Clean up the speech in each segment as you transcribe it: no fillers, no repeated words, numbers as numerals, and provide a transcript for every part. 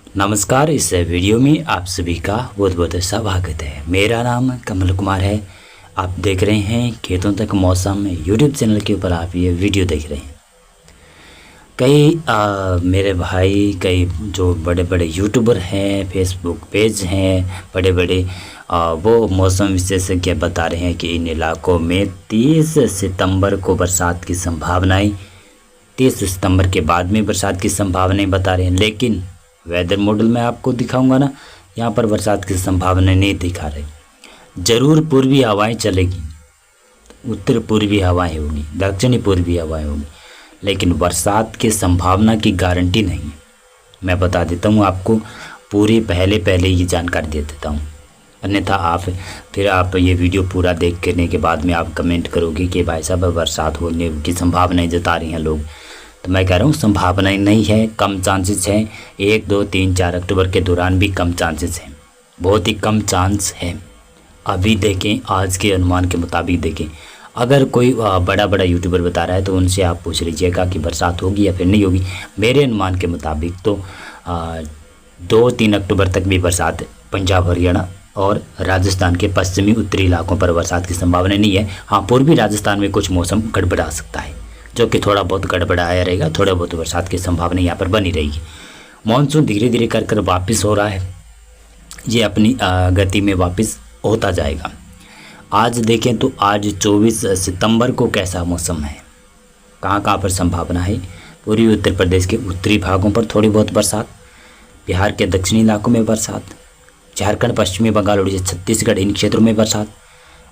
नमस्कार। इस वीडियो में आप सभी का बहुत बहुत स्वागत है। मेरा नाम कमल कुमार है। आप देख रहे हैं खेतों तक मौसम यूट्यूब चैनल के ऊपर आप ये वीडियो देख रहे हैं। कई मेरे भाई कई जो बड़े बड़े यूट्यूबर हैं, फेसबुक पेज हैं बड़े बड़े, वो मौसम विशेषज्ञ बता रहे हैं कि इन इलाकों में 30 सितंबर को बरसात की संभावनाएँ, 30 सितंबर के बाद में बरसात की संभावनाएँ बता रहे हैं। लेकिन वेदर मॉडल में आपको दिखाऊंगा ना, यहाँ पर बरसात की संभावना नहीं दिखा रहे। जरूर पूर्वी हवाएं चलेगी, उत्तर पूर्वी हवाएं होगी, दक्षिणी पूर्वी हवाएं होगी, लेकिन बरसात की संभावना की गारंटी नहीं है। मैं बता देता हूँ आपको, पूरी पहले ये जानकारी दे देता हूँ, अन्यथा फिर आप ये वीडियो पूरा देख करने के बाद में आप कमेंट करोगे कि भाई साहब बरसात होने की संभावनाएं जता रही हैं लोग। तो मैं कह रहा हूँ संभावनाएं नहीं है, कम चांसेस हैं। 1, 2, 3, 4 अक्टूबर के दौरान भी कम चांसेस हैं, बहुत ही कम चांस है। अभी देखें, आज के अनुमान के मुताबिक देखें, अगर कोई बड़ा यूट्यूबर बता रहा है तो उनसे आप पूछ लीजिएगा कि बरसात होगी या फिर नहीं होगी। मेरे अनुमान के मुताबिक तो 2-3 अक्टूबर तक भी बरसात पंजाब, हरियाणा और राजस्थान के पश्चिमी उत्तरी इलाकों पर बरसात की संभावना नहीं है। हाँ, पूर्वी राजस्थान में कुछ मौसम गड़बड़ा सकता है, जो कि थोड़ा बहुत गड़बड़ाया रहेगा, थोड़ा बहुत बरसात की संभावना यहाँ पर बनी रहेगी। मानसून धीरे धीरे कर वापस हो रहा है, ये अपनी गति में वापस होता जाएगा। आज देखें तो आज 24 सितंबर को कैसा मौसम है, कहाँ पर संभावना है। पूर्वी उत्तर प्रदेश के उत्तरी भागों पर थोड़ी बहुत बरसात, बिहार के दक्षिणी इलाकों में बरसात, झारखंड, पश्चिमी बंगाल, उड़ीसा, छत्तीसगढ़, इन क्षेत्रों में बरसात,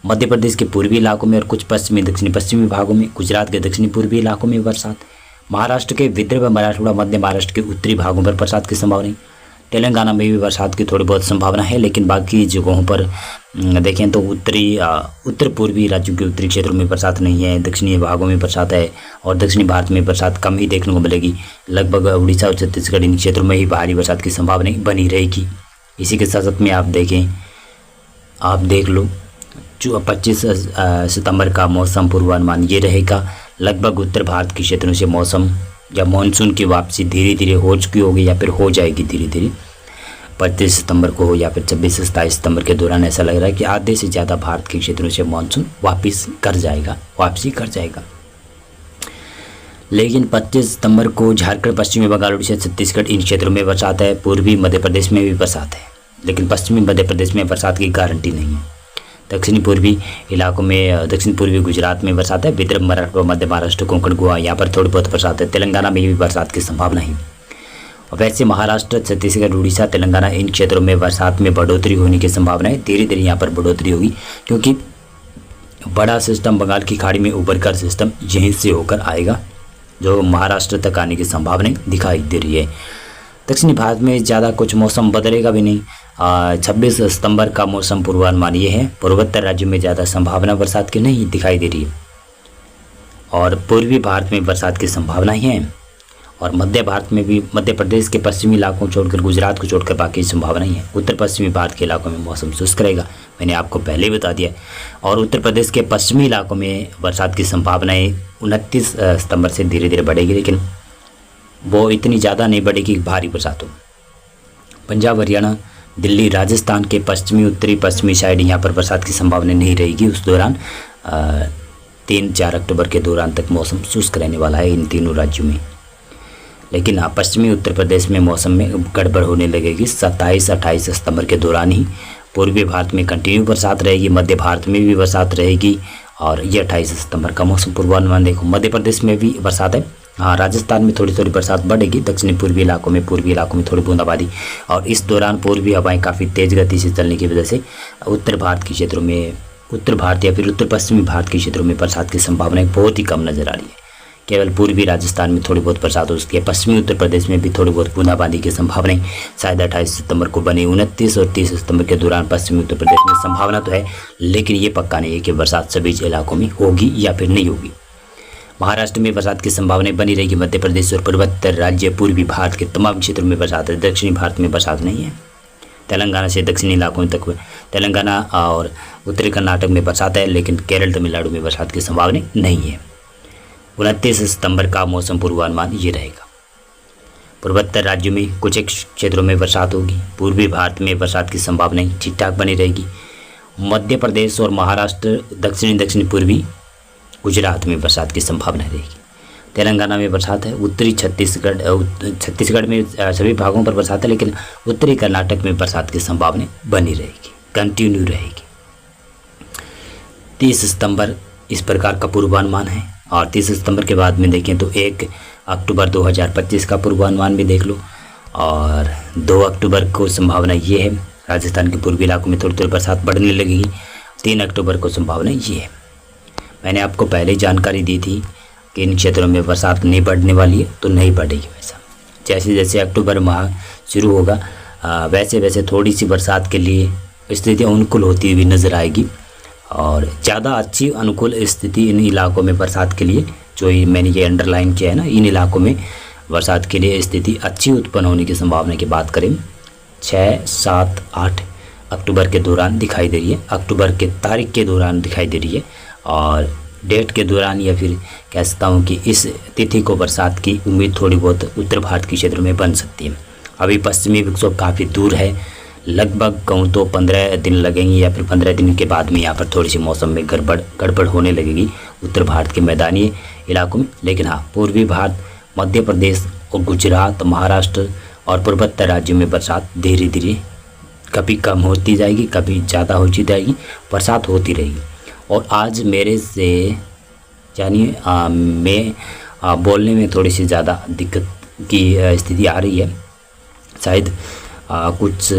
मध्य प्रदेश के पूर्वी इलाकों में और कुछ पश्चिमी दक्षिणी पश्चिमी भागों में, गुजरात के दक्षिणी पूर्वी इलाकों में बरसात, महाराष्ट्र के विदर्भ, मराठवाड़ा, मध्य महाराष्ट्र के उत्तरी भागों पर बरसात की संभावना, तेलंगाना में भी बरसात की थोड़ी बहुत संभावना है। लेकिन बाकी जगहों पर देखें तो उत्तर पूर्वी राज्यों के उत्तरी क्षेत्रों में बरसात नहीं है, दक्षिणी भागों में बरसात है और दक्षिणी भारत में बरसात कम ही देखने को मिलेगी। लगभग उड़ीसा और छत्तीसगढ़, इन क्षेत्रों में ही भारी बरसात की संभावना बनी रहेगी। इसी के साथ साथ में आप देखें, आप देख लो, जो 25 सितंबर का मौसम पूर्वानुमान ये रहेगा। लगभग उत्तर भारत के क्षेत्रों से मौसम या मानसून की वापसी धीरे धीरे हो चुकी होगी या फिर हो जाएगी धीरे धीरे। 25 सितंबर को हो या फिर 26 से 27 सितंबर के दौरान ऐसा लग रहा है कि आधे से ज़्यादा भारत के क्षेत्रों से मानसून वापसी कर जाएगा। लेकिन 25 सितंबर को झारखंड, पश्चिमी बंगाल, उड़ीसा, छत्तीसगढ़, इन क्षेत्रों में बरसात है। पूर्वी मध्य प्रदेश में भी बरसात है, लेकिन पश्चिमी मध्य प्रदेश में बरसात की गारंटी नहीं है। दक्षिणी पूर्वी इलाकों में, दक्षिण पूर्वी गुजरात में बरसात है। विदर्भ, मराठवाड़ा, मध्य महाराष्ट्र, कोंकण, गोवा, यहाँ पर थोड़ी बहुत बरसात है। तेलंगाना में भी बरसात की संभावना है। और वैसे महाराष्ट्र, छत्तीसगढ़, उड़ीसा, तेलंगाना, इन क्षेत्रों में बरसात में बढ़ोतरी होने की संभावना है। धीरे धीरे यहाँ पर बढ़ोतरी होगी, क्योंकि बड़ा सिस्टम बंगाल की खाड़ी में उभर कर सिस्टम यहीं से होकर आएगा, जो महाराष्ट्र तक आने की संभावना दिखाई दे रही है। दक्षिणी भारत में ज़्यादा कुछ मौसम बदलेगा भी नहीं। 26 सितंबर का मौसम पूर्वानुमान ये है। पूर्वोत्तर राज्यों में ज़्यादा संभावना बरसात की नहीं दिखाई दे रही है और पूर्वी भारत में बरसात की संभावना ही है। और मध्य भारत में भी, मध्य प्रदेश के पश्चिमी इलाकों छोड़कर, गुजरात को छोड़कर बाकी संभावना ही है। उत्तर पश्चिमी भारत के इलाकों में मौसम शुष्क रहेगा, मैंने आपको पहले ही बता दिया। और उत्तर प्रदेश के पश्चिमी इलाकों में बरसात की संभावनाएँ 29 सितंबर से धीरे धीरे बढ़ेगी, लेकिन वो इतनी ज़्यादा नहीं बढ़ेगी कि भारी बरसात हो। पंजाब, हरियाणा, दिल्ली, राजस्थान के पश्चिमी, उत्तरी पश्चिमी साइड यहाँ पर बरसात की संभावना नहीं रहेगी। उस दौरान 3-4 अक्टूबर के दौरान तक मौसम शुष्क रहने वाला है इन तीनों राज्यों में। लेकिन पश्चिमी उत्तर प्रदेश में मौसम में गड़बड़ होने लगेगी 27-28 सितंबर के दौरान ही। पूर्वी भारत में कंटिन्यू बरसात रहेगी, मध्य भारत में भी बरसात रहेगी। और ये 28 सितंबर का मौसम पूर्वानुमान देखो। मध्य प्रदेश में भी बरसात है। हाँ, राजस्थान में थोड़ी थोड़ी बरसात बढ़ेगी, दक्षिणी पूर्वी इलाकों में, पूर्वी इलाकों में थोड़ी बूंदाबांदी। और इस दौरान पूर्वी हवाएं काफ़ी तेज़ गति से चलने की वजह से उत्तर भारत के क्षेत्रों में, उत्तर भारत या फिर उत्तर पश्चिमी भारत के क्षेत्रों में बरसात की संभावनाएं बहुत ही कम नज़र आ रही है। केवल पूर्वी राजस्थान में थोड़ी बहुत बरसात हो सकती है। पश्चिमी उत्तर प्रदेश में भी थोड़ी बहुत बूंदाबांदी की संभावनाएं शायद 28 सितंबर को बनी। 29 और 30 सितंबर के दौरान पश्चिमी उत्तर प्रदेश में संभावना तो है, लेकिन ये पक्का नहीं है कि बरसात सभी इलाकों में होगी या फिर नहीं होगी। महाराष्ट्र में बरसात की संभावनाएं बनी रहेगी। मध्य प्रदेश और पूर्वोत्तर राज्य, पूर्वी भारत के तमाम क्षेत्रों में बरसात है। दक्षिणी भारत में बरसात नहीं है। तेलंगाना से दक्षिणी इलाकों तक, तेलंगाना और उत्तरी कर्नाटक में बरसात है, लेकिन केरल, तमिलनाडु में बरसात की संभावना नहीं है। 29 सितंबर का मौसम पूर्वानुमान ये रहेगा। पूर्वोत्तर राज्यों में कुछ एक क्षेत्रों में बरसात होगी। पूर्वी भारत में बरसात की संभावनाएं ठीक ठाक बनी रहेगी। मध्य प्रदेश और महाराष्ट्र, दक्षिण पूर्वी गुजरात में बरसात की संभावना रहेगी। तेलंगाना में बरसात है। उत्तरी छत्तीसगढ़ में सभी भागों पर बरसात है, लेकिन उत्तरी कर्नाटक में बरसात की संभावना बनी रहेगी, कंटिन्यू रहेगी। 30 सितंबर इस प्रकार का पूर्वानुमान है। और 30 सितंबर के बाद में देखें तो 1 अक्टूबर 2025 का पूर्वानुमान भी देख लो। और 2 अक्टूबर को संभावना ये है, राजस्थान के पूर्वी इलाकों में थोड़ी थोड़ी बरसात बढ़ने लगेगी। 3 अक्टूबर को संभावना ये है। मैंने आपको पहले जानकारी दी थी कि इन क्षेत्रों में बरसात नहीं बढ़ने वाली है, तो नहीं बढ़ेगी। वैसा जैसे जैसे अक्टूबर माह शुरू होगा वैसे वैसे थोड़ी सी बरसात के लिए स्थिति अनुकूल होती हुई नज़र आएगी। और ज़्यादा अच्छी अनुकूल स्थिति इन इलाकों में बरसात के लिए, जो मैंने ये अंडरलाइन किया है ना, इन इलाकों में बरसात के लिए स्थिति अच्छी उत्पन्न होने की संभावना की बात करें 6, 7, 8 अक्टूबर के दौरान दिखाई दे रही है। अक्टूबर के तारीख के दौरान दिखाई दे रही है। और डेट के दौरान, या फिर कह सकता हूँ कि इस तिथि को बरसात की उम्मीद थोड़ी बहुत उत्तर भारत के क्षेत्रों में बन सकती है। अभी पश्चिमी विक्षोभ काफ़ी दूर है, लगभग कहूँ तो 15 दिन लगेंगे, या फिर 15 दिन के बाद में यहाँ पर थोड़ी सी मौसम में गड़बड़ होने लगेगी उत्तर भारत के मैदानी इलाकों में। लेकिन हाँ, पूर्वी भारत, मध्य प्रदेश और गुजरात, महाराष्ट्र और पूर्वोत्तर राज्यों में बरसात धीरे धीरे कभी कम होती जाएगी, कभी ज़्यादा होती जाएगी, बरसात होती रहेगी। और आज मेरे से जानिए मैं बोलने में थोड़ी सी ज़्यादा दिक्कत की स्थिति आ रही है। शायद कुछ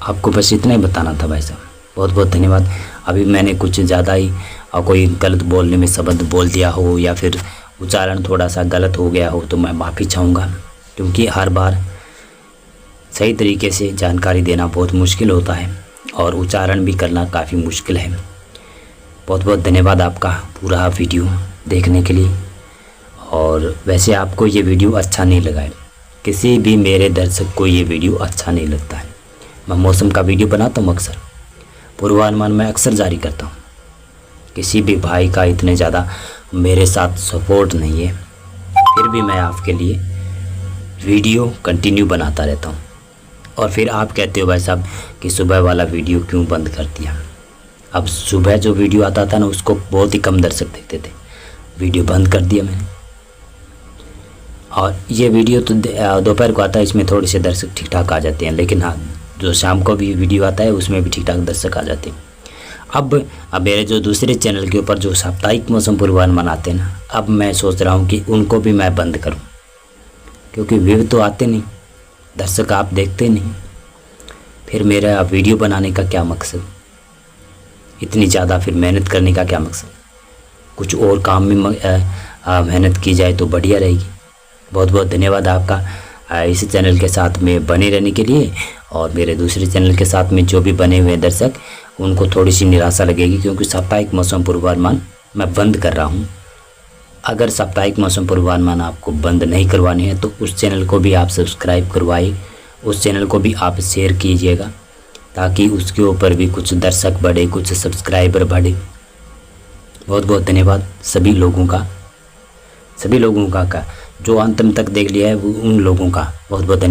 आपको बस इतना ही बताना था भाई साहब। बहुत बहुत धन्यवाद। अभी मैंने कुछ ज़्यादा ही कोई गलत बोलने में शब्द बोल दिया हो, या फिर उच्चारण थोड़ा सा गलत हो गया हो, तो मैं माफ़ी चाहूँगा, क्योंकि हर बार सही तरीके से जानकारी देना बहुत मुश्किल होता है और उच्चारण भी करना काफ़ी मुश्किल है। बहुत बहुत धन्यवाद आपका पूरा वीडियो देखने के लिए। और वैसे आपको ये वीडियो अच्छा नहीं लगा है, किसी भी मेरे दर्शक को ये वीडियो अच्छा नहीं लगता है। मैं मौसम का वीडियो बनाता हूँ, अक्सर पूर्वानुमान मैं अक्सर जारी करता हूँ। किसी भी भाई का इतने ज़्यादा मेरे साथ सपोर्ट नहीं है, फिर भी मैं आपके लिए वीडियो कंटिन्यू बनाता रहता हूँ। और फिर आप कहते हो भाई साहब कि सुबह वाला वीडियो क्यों बंद कर दिया। अब सुबह जो वीडियो आता था ना, उसको बहुत ही कम दर्शक देखते थे, वीडियो बंद कर दिया मैंने। और ये वीडियो तो दोपहर को आता है, इसमें थोड़े से दर्शक ठीक ठाक आ जाते हैं। लेकिन हाँ, जो शाम को भी वीडियो आता है उसमें भी ठीक ठाक दर्शक आ जाते हैं। अब मेरे जो दूसरे चैनल के ऊपर जो साप्ताहिक मौसम पूर्वानुमान आते हैं ना, अब मैं सोच रहा हूँ कि उनको भी मैं बंद करूँ, क्योंकि व्यू तो आते नहीं, दर्शक आप देखते नहीं। फिर मेरा वीडियो बनाने का क्या मकसद, इतनी ज़्यादा फिर मेहनत करने का क्या मकसद। कुछ और काम में मेहनत की जाए तो बढ़िया रहेगी। बहुत बहुत धन्यवाद आपका इस चैनल के साथ में बने रहने के लिए। और मेरे दूसरे चैनल के साथ में जो भी बने हुए हैं दर्शक, उनको थोड़ी सी निराशा लगेगी, क्योंकि साप्ताहिक मौसम पूर्वानुमान मैं बंद कर रहा हूँ। अगर साप्ताहिक मौसम पूर्वानुमान आपको बंद नहीं करवाने हैं तो उस चैनल को भी आप सब्सक्राइब करवाइए, उस चैनल को भी आप शेयर कीजिएगा, ताकि उसके ऊपर भी कुछ दर्शक बढ़े, कुछ सब्सक्राइबर बढ़े। बहुत बहुत धन्यवाद सभी लोगों का जो अंत तक देख लिया है, वो उन लोगों का बहुत बहुत धन्यवाद।